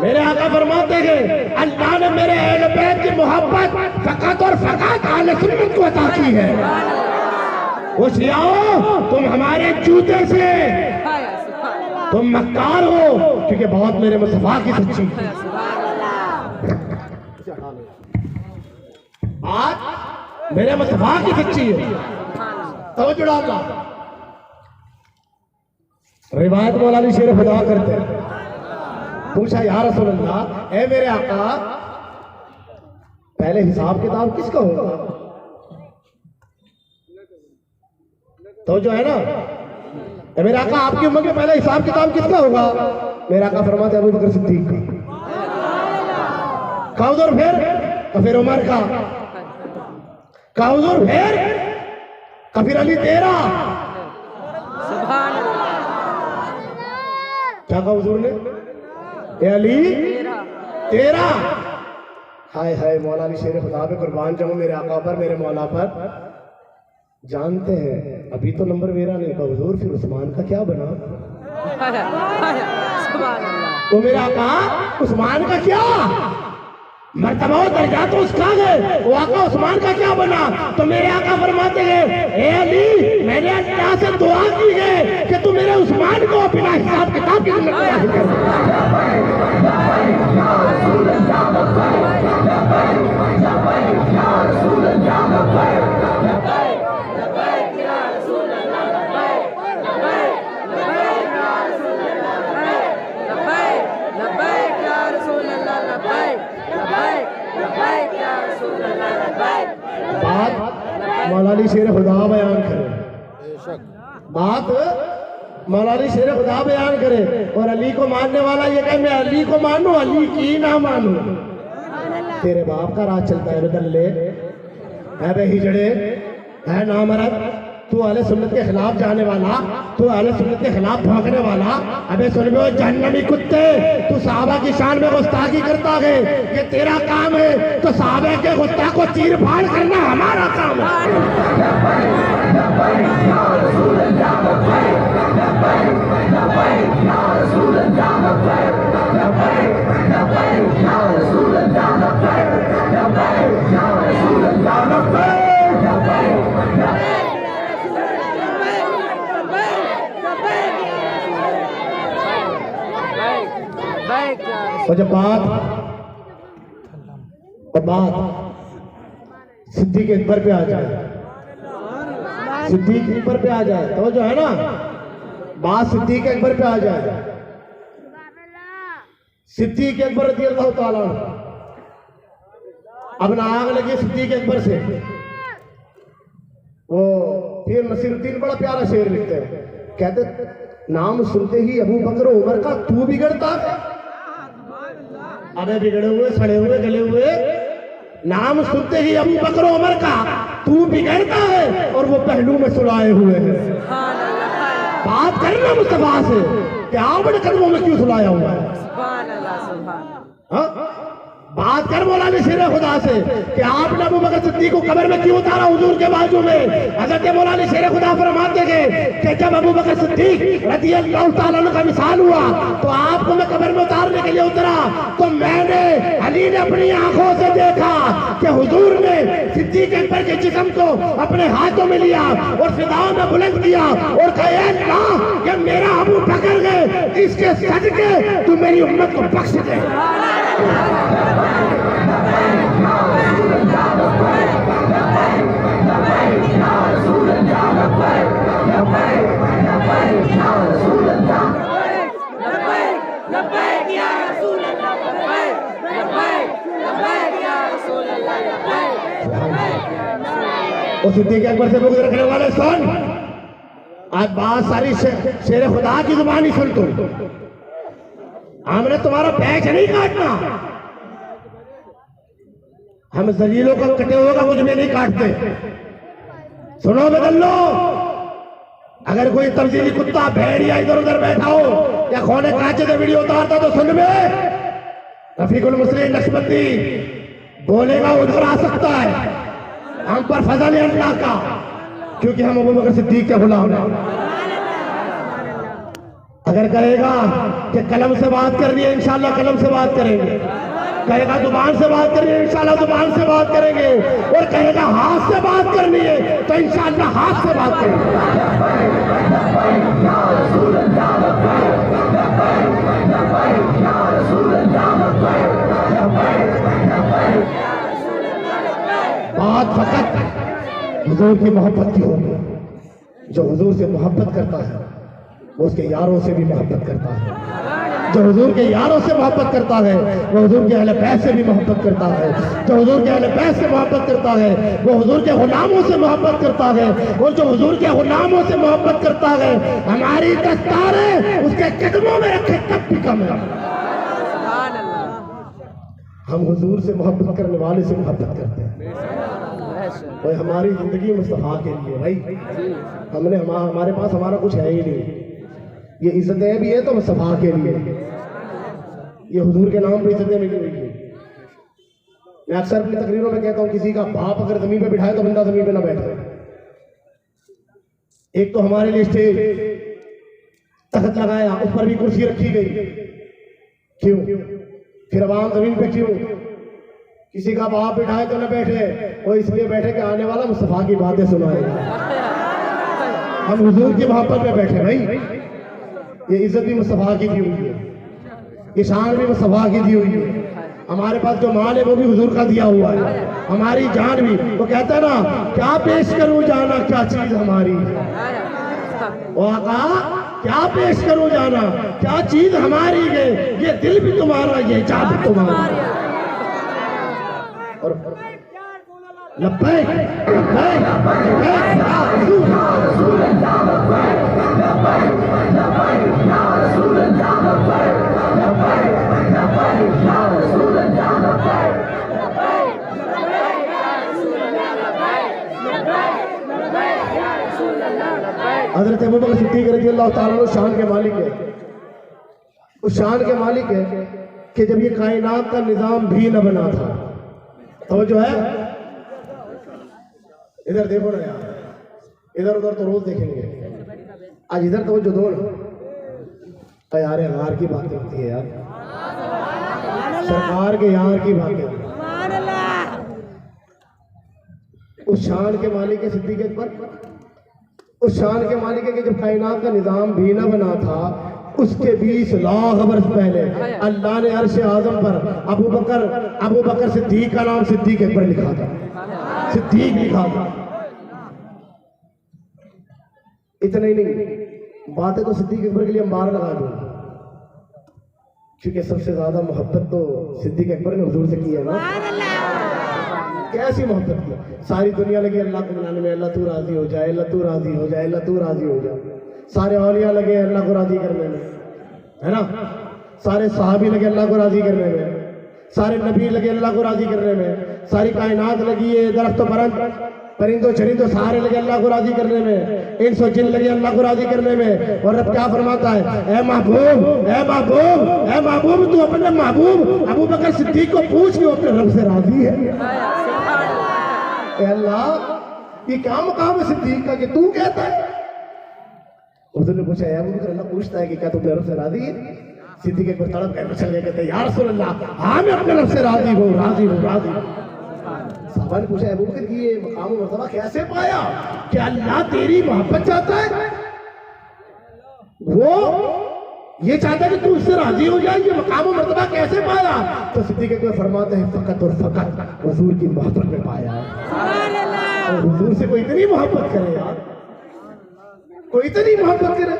मेरे आका फरमाते हैं अल्लाह ने मेरे अहले बैत की मोहब्बत फकत और फकत अहले सुन्नत को अता की है। वो शियाओ, तुम हमारे जूते से तुम मक्कार हो, क्योंकि बहुत मेरे मुस्तफा की सच्ची आज मेरे मुस्तफा की सच्ची है। तो जुड़ा रिवायत मौला अली शेर खुदा करते हैं। पूछा या रसूल अल्लाह, ए मेरे आका, पहले हिसाब किताब किसका होगा? तो जो है ना, ए मेरे आका, आपकी उम्र में पहले हिसाब किताब किसका होगा? मेरे आका फरमाते अबू बकर सिद्दीक का। हुजूर फिर उमर का। हुजूर फिर अली तेरा। क्या कहा हुजूर ने? अली तेरा। हाय हाय, मौला अली शेर खुदा पे कुर्बान जाऊं, मेरे आका पर, मेरे मौला पर। जानते हैं अभी तो नंबर मेरा नहीं था हुजूर, फिर उस्मान का क्या बना? तो मेरे आका, उस्मान का क्या मर्तबा दर्जा तो उसका है, वो आका उस्मान का क्या बना? तो मेरे आका फरमाते हैं, ए अली, मैंने अल्लाह से दुआ की है कि तू मेरे उस्मान को बिना हिसाब किताब की जिंदगी दाखिल कर मौला अली शेर खुदा बयान करे। बात मौला अली शेर खुदा बयान करे और अली को मानने वाला ये कहे मैं अली को मानूं, अली की ना मानूं। तेरे बाप का राज चलता है बदल ले, है बे हिजड़े, है नामरद, तू अहले सुन्नत के खिलाफ जाने वाला, तू अहले सुन्नत के खिलाफ भागने वाला। अबे सुन लो जहन्नमी कुत्ते, तू सहाबा की शान में गुस्ताखी करता है, ये तेरा काम है, तो सहाबा के गुस्ताख को चीर फाड़ करना हमारा काम है। और जब बात सिद्दीक अकबर पे आ जाए, सिद्दीक अकबर पे आ जाए, तो जो है ना, बात सिद्दीक अकबर पे आ जाए, सिद्दीक अकबर रज़ियल्लाहु ताला अन्हु, अब नाग लगी सिद्दीक अकबर से। वो फिर नसीरुद्दीन बड़ा प्यारा शेर लिखते हैं, कहते नाम सुनते ही अबू बकर उमर का तू बिगड़ता है। अबे बिगड़े हुए, सड़े हुए, गले हुए, नाम सुनते ही अबू बकर उमर का तू बिगड़ता है और वो पहलू में सुलाए हुए हैं। बात करना मुस्तफा से कि आपने कदमों में क्यों सुलाया हुआ है? हाँ? बात कर मौला अली शेर खुदा से कि आपने अबू बकर सिद्दीक को कब्र में क्यों उतारा हुजूर के बाजू में? हज़रत मौला अली शेर खुदा फरमाते हैं कि जब अबू बकर सिद्दीक रज़ियल्लाहु ताला अन्हु का विसाल हुआ तो आपको मैं कब्र में उतारने के लिए उतरा, तो मैंने अली ने अपनी आंखों से देखा कि हुजूर ने सिद्दीक अकबर के जिस्म को अपने हाथों में लिया और फिदाओं में बुलंद किया और कहा अल्लाह, ये मेरा अबू बकर है, इसके सदके तू मेरी उम्मत को बख्श दे। लब्बैक या रसूल अल्लाह, लब्बैक या रसूल अल्लाह, लब्बैक। और सिद्दीक अकबर से बुग़्ज़ रखने वाले सुन, आज बात सारी शेर खुदा की जुबान ही सुन तुम। हमने तुम्हारा पैच नहीं काटना, हम जलीलों का कटे हुए का कुछ भी नहीं काटते। सुनो बदल्लो, अगर कोई तमजीदी कुत्ता भेड़िया इधर उधर बैठा हो या खोने कांचे से वीडियो उतारता तो सुन में रफीकुल मुस्लिम नक्शबंदी बोलेगा उधर आ सकता है, हम पर फजल है अल्लाह का, क्योंकि हम अबू बकर सिद्दीक के गुलाम हैं। अगर कहेगा कि कलम से बात करनी है, इंशाल्लाह कलम से बात करेंगे। कहेगा जुबान से बात करनी है, इंशाल्लाह जुबान से बात करेंगे। और कहेगा हाथ से बात करनी है तो इंशाल्लाह हाथ से बात करेंगे। बात फकत हुजूर की मोहब्बत की होगी। जो हुजूर से मोहब्बत करता है वो उसके यारों से भी मोहब्बत करता है। जो हुजूर के यारों से मोहब्बत करता है वो हुजूर के अहले बैत से भी मोहब्बत करता है। जो हुजूर के अहले बैत से मोहब्बत करता है वो हुजूर के गुलामों से मोहब्बत करता है। और जो हुजूर के गुलामों से मोहब्बत करता है, हमारी दस्तारें उसके कदमों में रखे तब भी कम है। हम हुजूर से मोहब्बत करने वाले से मोहब्बत करते हैं। और हमारी जिंदगी मुस्तफा के लिए भाई, हमारे पास हमारा कुछ है ही नहीं। ये इज्जतें भी है तो मुस्तफा के लिए, ये हुजूर के नाम पे इज्जतें मिली हुई है। मैं अक्सर अपनी तकरीरों में कहता हूँ, किसी का बाप अगर जमीन पे बिठाए तो बंदा जमीन पे ना बैठे। एक तो हमारे लिए स्टेज तख्त लगाया, उस पर भी कुर्सी रखी गई, क्यों? फिर अवाम जमीन पे क्यों? किसी का बाप बिठाए तो न बैठे, वो इसलिए बैठे कि आने वाला मुस्तफा की बातें सुनाएगा। हम हुजूर की मोहब्बत में बैठे भाई। ये इज्जत भी मुस्तफा की दी हुई है, ये शान भी मुस्तफा की दी हुई है। हमारे पास जो माल है वो भी हुजूर का दिया हुआ है, हमारी जान भी। वो कहता है ना, क्या पेश करूं जाना क्या चीज हमारी है। वो आका क्या पेश करूं जाना क्या चीज हमारी है। ये दिल भी तुम्हारा, ये जान भी तुम्हारा। और लब्बैक लब्बैक लब्बैक या रसूल अल्लाह, लब्बैक या रसूल अल्लाह, लब्बैक या रसूल अल्लाह, हज़रत अबू बकर सिद्दीक़ रज़ियल्लाहु ताला अन्हु शान के मालिक है। उस शान के मालिक है कि जब ये कायनात का निजाम भी न बना था, तो जो है इधर देखो ना यार, इधर उधर तो रोज देखेंगे, आज इधर तो जो दो ना यार, यार की बातें होती है यार, सरकार के यार की बातें। उस शान के मालिक है सिद्दीक़ अकबर, उस शान के मालिक है कि जब कायनात का निजाम भी न बना था, उसके 20 लाख वर्ष पहले अल्लाह ने अर्श आजम पर अबू बकर सिद्दीक का नाम सिद्दीक अकबर लिखा था, सिद्दीक लिखा था। इतना ही नहीं, बातें तो सिद्दीक अकबर के लिए हम बार लगा दूंगा, क्योंकि सबसे ज्यादा मोहब्बत तो सिद्दीक अकबर ने हुजूर से की है ना। कैसी मोहब्बत की, सारी दुनिया लगी अल्लाह को मनाने में, अल्लाह तू राजी हो जाए, अल्लाह तू राजी हो जाए, अल्लाह तू राजी हो जाए। सारे औलिया लगे अल्लाह को राजी करने में, है ना। सारे सहाबी लगे अल्लाह को राजी करने में, सारे नबी लगे अल्लाह को राजी करने में, सारी कायनात लगी है, दरख्त परिंदों चरिंदों सारे लगे अल्लाह को राजी करने में, इंस और जिन लगे अल्लाह को राजी करने में। और रब क्या फरमाता है, ए महबूब ए महबूब ए महबूब, तू अपने महबूब अबू बकर सिद्दीक को पूछ के अपने रब से राजी है। अल्लाह ये क्या मकाम है सिद्दीक का कि तू कहता है। उसने पूछा है अबू बकर, अल्लाह पूछता है कि क्या तू अपने रब से राजी है। सिद्दीक एक बार तड़प गए, चल गए, कहते या रसूल अल्लाह, हाँ मैं अपने रब से राजी हूँ, राजी हूँ, राजी। साहबा ने पूछा अबू बकर कि ये मकाम मर्तबा कैसे पाया, क्या अल्लाह तेरी मोहब्बत चाहता है, वो ये चाहता है कि तू उससे राजी हो जाए, ये मकाम मर्तबा कैसे पाया। तो सिद्दीक अकबर फरमाते हैं फकत और फकत हुजूर की मोहब्बत में पाया है। और हुजूर से कोई इतनी मोहब्बत करे यार, कोई इतनी मोहब्बत करे,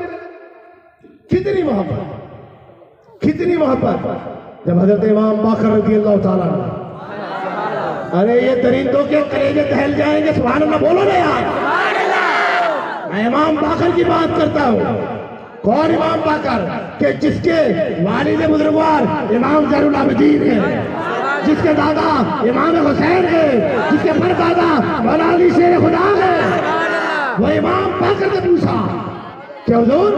कितनी मोहब्बत, कितनी मोहब्बत। जब हजरत इमाम बाकर रज़ियल्लाहु ताला अरे ये दरिंदों के कलेजे दहल जाएंगे, सुभान अल्लाह बोलो ना यार। मैं इमाम बाकर की बात करता हूँ। कौन इमाम बाकर? कि जिसके वालिद बुजुर्गवार इमाम ज़ैनुल आबिदीन है, जिसके दादा इमाम हुसैन है, जिसके परदादा मौला अली शेर खुदा है। वो इमाम बाकर ने पूछा कि हुजूर,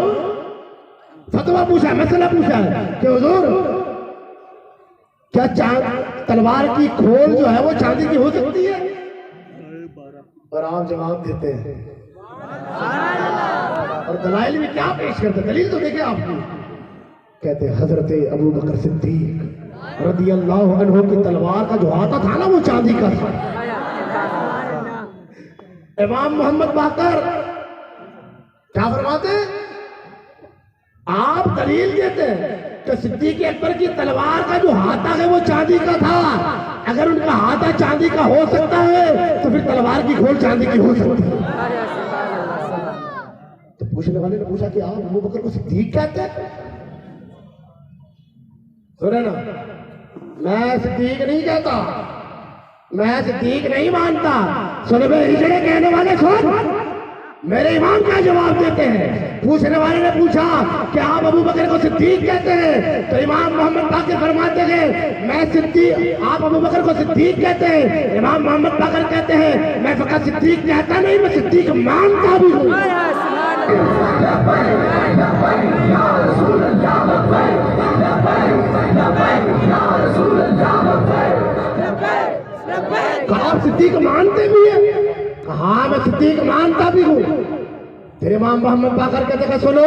फतवा पूछा, मसला पूछा कि हुजूर क्या तलवार की खोल जो है वो चांदी की हो सकती है? और आप जवाब देते हैं और दलाइल भी क्या पेश करते, दलील तो देखे आपकी। कहते हैं हजरत अबू बकर सिद्दीक रज़ी अल्लाहु अन्हु की तलवार का जो हाथा था ना वो चांदी का था। इमाम मोहम्मद बाकर क्या फरमाते? आप दलील देते हैं कि सिद्दीक अकबर की तलवार का जो हाथा है वो चांदी का था। अगर उनका हाथा चांदी का हो सकता है तो फिर तलवार की खोल चांदी की हो सकती है। तो पूछने वाले ने पूछा कि आप अबू बकर को सिद्दीक कहते हैं? सुने ना, मैं सिद्दीक नहीं कहता, मैं सिद्दीक नहीं मानता। सुन बे हिजड़े कहने वाले सुन, मेरे इमाम क्या जवाब देते हैं। पूछने वाले ने पूछा कि आप अबू बकर को सिद्दीक कहते हैं? तो इमाम मोहम्मद बाकर फरमाते हैं मैं सिद्दीक, आप अबू बकर को सिद्दीक कहते हैं? इमाम मोहम्मद बाकर कहते हैं मैं फकत सिद्दीक कहता नहीं, मैं सिद्दीक मानता भी हूँ। आप सिद्दीक मानते भी हैं? हाँ मैं सिद्दीक मानता भी हूँ। फिर इमाम मोहम्मद बाकर कहते हैं सुनो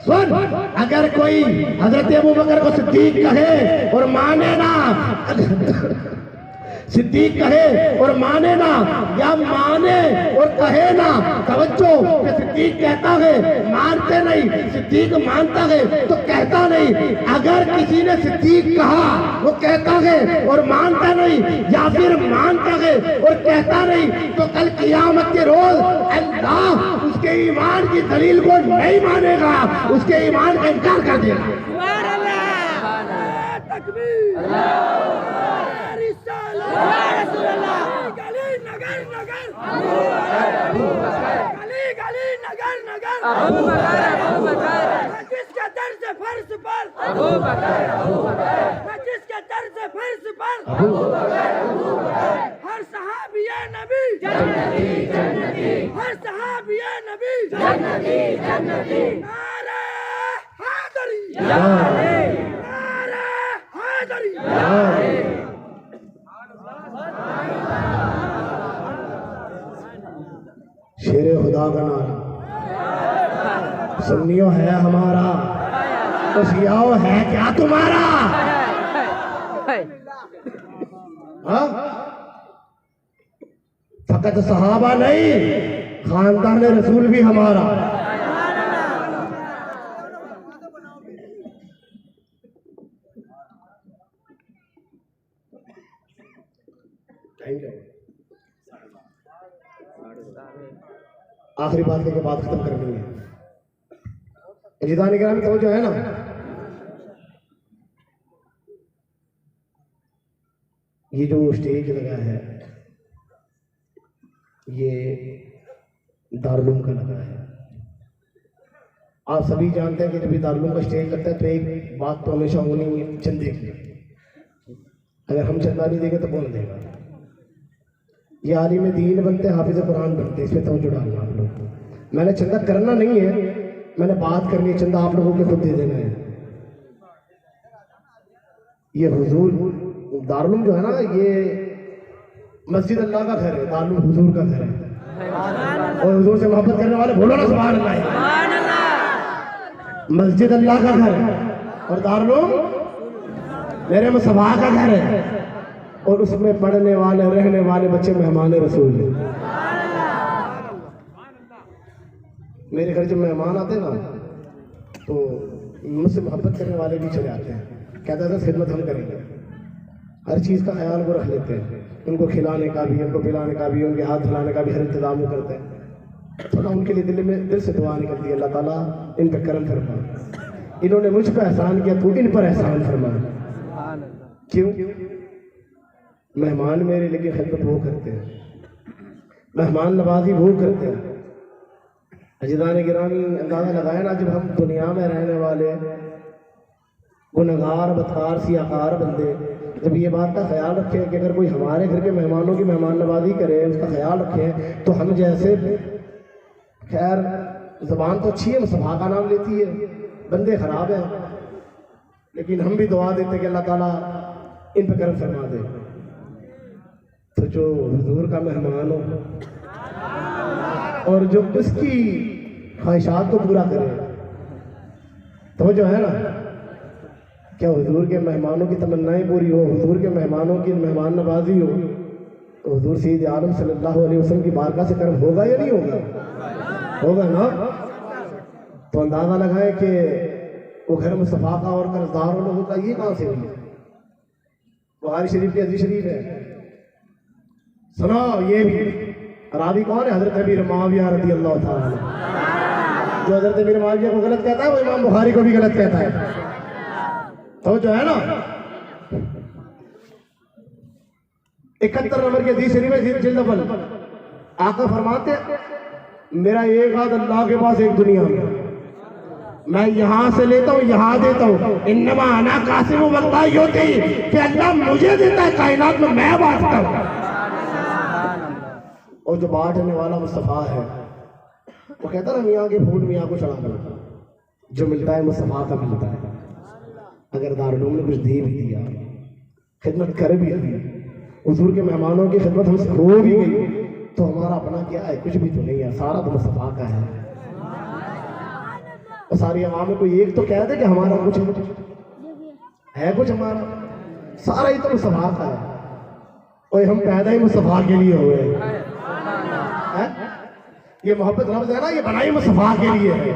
सुन, अगर कोई हजरत अबू बकर को सिद्दीक कहे और माने ना, सिद्दीक कहे और माने ना, या माने और कहे ना, तवज्जो, कि सिद्दीक कहता है मानते नहीं, सिद्दीक मानता है तो कहता नहीं। अगर किसी ने सिद्दीक कहा वो कहता है और मानता नहीं, या फिर मानता है और कहता नहीं, तो कल क़ियामत के रोज अल्लाह उसके ईमान की दलील को नहीं मानेगा, उसके ईमान का इनकार कर देगा। जिसके दर से फर्श पर जिसके दर से फर्श पर हर सहाबिया नबी हर सहाबिया नबी नारे हैदरी नारे हैदरी। शेर खुदा का नारा सुन्नियों है हमारा, तो शियाओ है क्या तुम्हारा? हाँ? फकत सहाबा नहीं, खानदान रसूल भी हमारा। आखिरी बात के बाद खत्म कर देंगे। जिदानी ग्राम तो जो है ना, ये जो स्टेज लगा है ये दारुल का लगा है। आप सभी जानते हैं कि जब भी दारुल का स्टेज लगता है तो एक बात तो हमेशा होनी है, चंदे की। अगर हम चंदा नहीं देंगे तो कौन देगा? ये आलिम दीन बनते, हाफिज कुरान बनते, इसमें तवज्जो डालना आप लोग। मैंने चंदा करना नहीं है, मैंने बात करनी है, चंदा आप लोगों के खुद दे देना है। ये हुजूर दारुल जो है ना, ये मस्जिद अल्लाह का घर है, दारुल हुजूर का घर है। और हुजूर से मोहब्बत करने वाले बोलो ना सुभान अल्लाह। मस्जिद अल्लाह का घर है और दारुल मेरे मुस्तफा का घर है, और उसमें पढ़ने वाले रहने वाले बच्चे मेहमान रसूल हैं। मेरे घर जब मेहमान आते ना तो मुझसे मोहब्बत करने वाले भी चले आते हैं, कहते हैं खिदमत हम करेंगे, हर चीज़ का ख्याल वो रख लेते हैं, उनको खिलाने का भी, उनको पिलाने का भी, उनके हाथ धुलाने का भी हर इंतजाम वो करते हैं। थोड़ा उनके लिए दिल से दुआ निकलती है, अल्लाह ताला इन पर करम फरमा, इन्होंने मुझ पर एहसान किया, तू इन पर एहसान फरमा। क्यों? मेहमान मेरे, लेकिन खिदमत वो करते हैं, मेहमान नवाजी वो करते हैं। अजीज़ान गिरामी, अंदाज़ा लगाए ना, जब हम दुनिया में रहने वाले गुनहगार, बदकार, सियाकार बंदे जब ये बात का ख्याल रखें कि अगर कोई हमारे घर के मेहमानों की मेहमान नवाजी करे, उसका ख्याल रखें, तो हम जैसे, खैर ज़बान तो अच्छी है, मुस्तफ़ा का नाम लेती है, बंदे ख़राब हैं, लेकिन हम भी दुआ देते कि अल्लाह ताला इन पर करम फरमा दे। तो जो हुजूर का मेहमान हो और जो उसकी ख्वाहिशात को पूरा करे, तो जो है ना, क्या हुजूर के मेहमानों की तमन्नाएं पूरी हो, हुजूर के मेहमानों की मेहमान नवाजी हो, तो हुजूर सैयद आलम सल्लल्लाहु अलैहि वसल्लम की बारगाह से कर्म होगा या नहीं होगा? होगा ना। तो अंदाज़ा लगाए कि वो घर मुस्तफ़ा का और कर्जदार लोगों का ये कहाँ से हुई? बुखारी शरीफ की हदीस शरीफ है, सुनो ये भी। रावी कौन है? हजरत अमीर मुआविया रज़ी अल्लाह ताला अन्हु। जो हजरत अमीर मुआविया को गलत कहता है, वो इमाम बुखारी को भी गलत कहता है। तो जो है ना, 71 नंबर की हदीस शरीफ है, जिल्द अव्वल, आका फरमाते, मेरा एक हाथ अल्लाह के पास एक दुनिया में, मैं यहाँ से लेता हूँ, यहाँ देता हूँ। इन्नमा अना कासिम वल्लाह होती कि अल्लाह मुझे देता है, कायनात में मैं बांटता हूँ। और जो बांटने वाला मुस्तफ़ा है, वो कहता ना, मियाँ के फूल मियाँ को चढ़ा कर, जो मिलता है मुस्तफ़ा का मिलता है। अगर दारुल ने कुछ दे भी दिया, खिदमत कर भी दी, हुजूर के मेहमानों की खिदमत हमसे हो भी गई, तो हमारा अपना क्या है? कुछ भी तो नहीं है, सारा तो मुस्तफ़ा का है। और सारी अवाम में कोई एक तो कह दे कि हमारा कुछ है, कुछ हमारा, सारा ही तो मुस्तफ़ा का है। और हम पैदा ही मुस्तफ़ा के लिए हुए हैं। ये मोहब्बत लफ्ज़ है ना, ये बनाई मुस्तफ़ा के लिए है।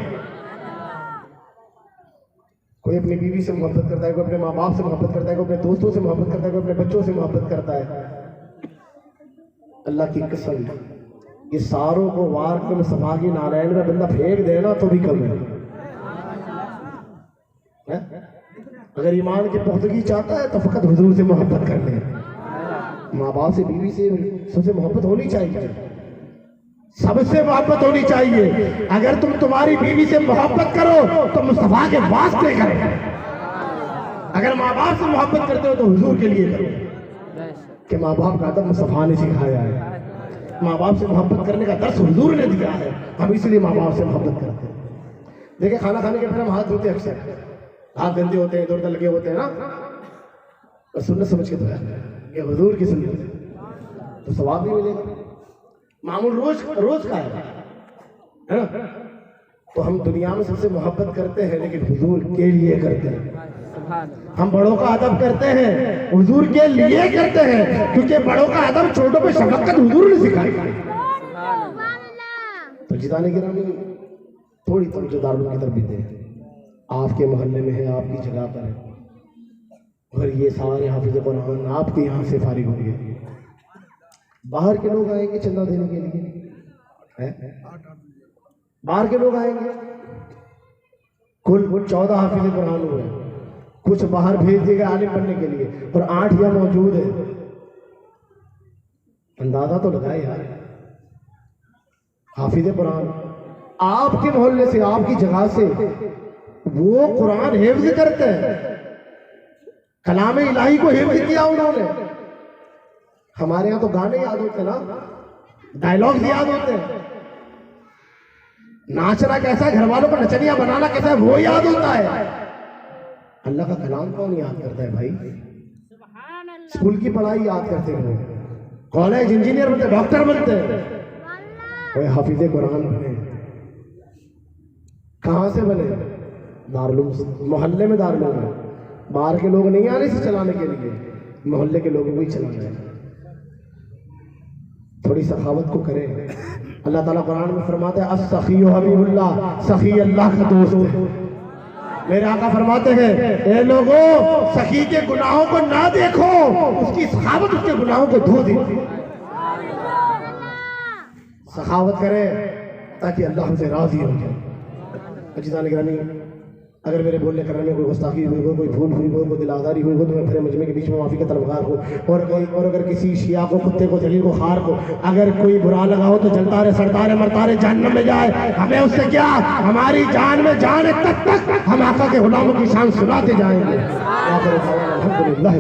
कोई अपनी बीवी से मोहब्बत करता है, कोई अपने माँ बाप से मोहब्बत करता है, कोई अपने दोस्तों से मोहब्बत करता है, कोई अपने बच्चों से मोहब्बत करता है। अल्लाह की कसम, ये सारों को वार के मुस्तफ़ा की नारायण में बंदा फेंक देना तो भी कम है। अगर ईमान की पुख्तगी चाहता है तो फकत हुजूर से मोहब्बत कर ले। माँ बाप से, बीवी से, सबसे मोहब्बत होनी चाहिए, सबसे मोहब्बत होनी चाहिए। अगर तुम तुम्हारी बीवी से मोहब्बत करो तो मुस्तफ़ा के वास्ते करो। अगर माँ बाप से मोहब्बत करते हो तो हुजूर के लिए करो, कि माँ बाप का अदब मुस्तफ़ा ने सिखाया है, माँ बाप से मोहब्बत करने का दर्स हुजूर ने दिया है, हम इसलिए माँ बाप से मोहब्बत करते हैं। देखिए, खाना खाने के पहले हम हाथ धोते हैं, अक्सर हाथ गंदे होते हैं, इधर उधर लगे होते हैं ना, और सुन्नत समझ के धोया, ये हुजूर की सुन्नत है, तो सवाब भी मिलेगा। मामूल रोज का है ना। तो हम दुनिया में सबसे मोहब्बत करते हैं, लेकिन हुजूर के लिए करते हैं। हम बड़ों का अदब करते हैं, हुजूर के लिए करते हैं, क्योंकि बड़ों का अदब छोटों पे शफकत हुजूर ने सिखाई। तो जिताने की रानी थोड़ी तवज्जो दारुल की तरफ भी दे। आपके मोहल्ले में है, आपकी जगह पर है, और ये सारे हाफिज कुरान आपके यहाँ से फारिग होंगे, बाहर के लोग आएंगे चंदा देने के लिए, है? बाहर के लोग आएंगे, कुल 14 हाफिज कुरान हुए, कुछ बाहर भेज दिए गए आलिम बनने के लिए, और 8 यहाँ मौजूद है। अंदाजा तो लगाए यार, हाफिज कुरान आपके मोहल्ले से, आपकी जगह से वो कुरान हिफ्ज करते हैं, कलाम इलाही को हिफ्ज किया उन्होंने। हमारे यहाँ तो गाने याद होते हैं ना, डायलॉग्स याद होते हैं, नाचना कैसा है, घर वालों को नचनिया बनाना कैसा है, वो याद होता है। अल्लाह का कलाम कौन याद करता है भाई? स्कूल की पढ़ाई याद करते हैं, कॉलेज इंजीनियर बनते, डॉक्टर बनते हैं, कोई हाफिज कुरान बने। कहाँ से बने? दारुल मोहल्ले में दारुल है, बाहर के लोग नहीं आने से चलाने के लिए, मोहल्ले के लोगों को ही चलाना है। थोड़ी सखावत को करें। अल्लाह ताला कुरान में फरमाता है, अस-सखी हबीबुल्लाह, सखी अल्लाह का दोस्त है। मेरे आका फरमाते हैं, ए लोगों, सखी के गुनाहों को ना देखो, उसकी सखावत उसके गुनाहों को धो देती। सखावत करें ताकि अल्लाह हमसे राजी हो जाए। अगर मेरे बोलने करने में कोई गुस्ताखी हुई हो, कोई भूल हुई हो, कोई दिल आज़ारी हुई हो, तो मैं फिर मजमे के बीच में माफ़ी का तलबगार हूँ। और अगर किसी शिया को, कुत्ते को, जलील को, खार को अगर कोई बुरा लगा हो तो जलता रहे, सड़ता रहे, मरता रहे, जहन्नम में जाए, हमें उससे क्या, हमारी जान में जान है, तब तक हम आका के गुलामों की शान सुनाते जाएंगे। अल्हम्दुलिल्लाह।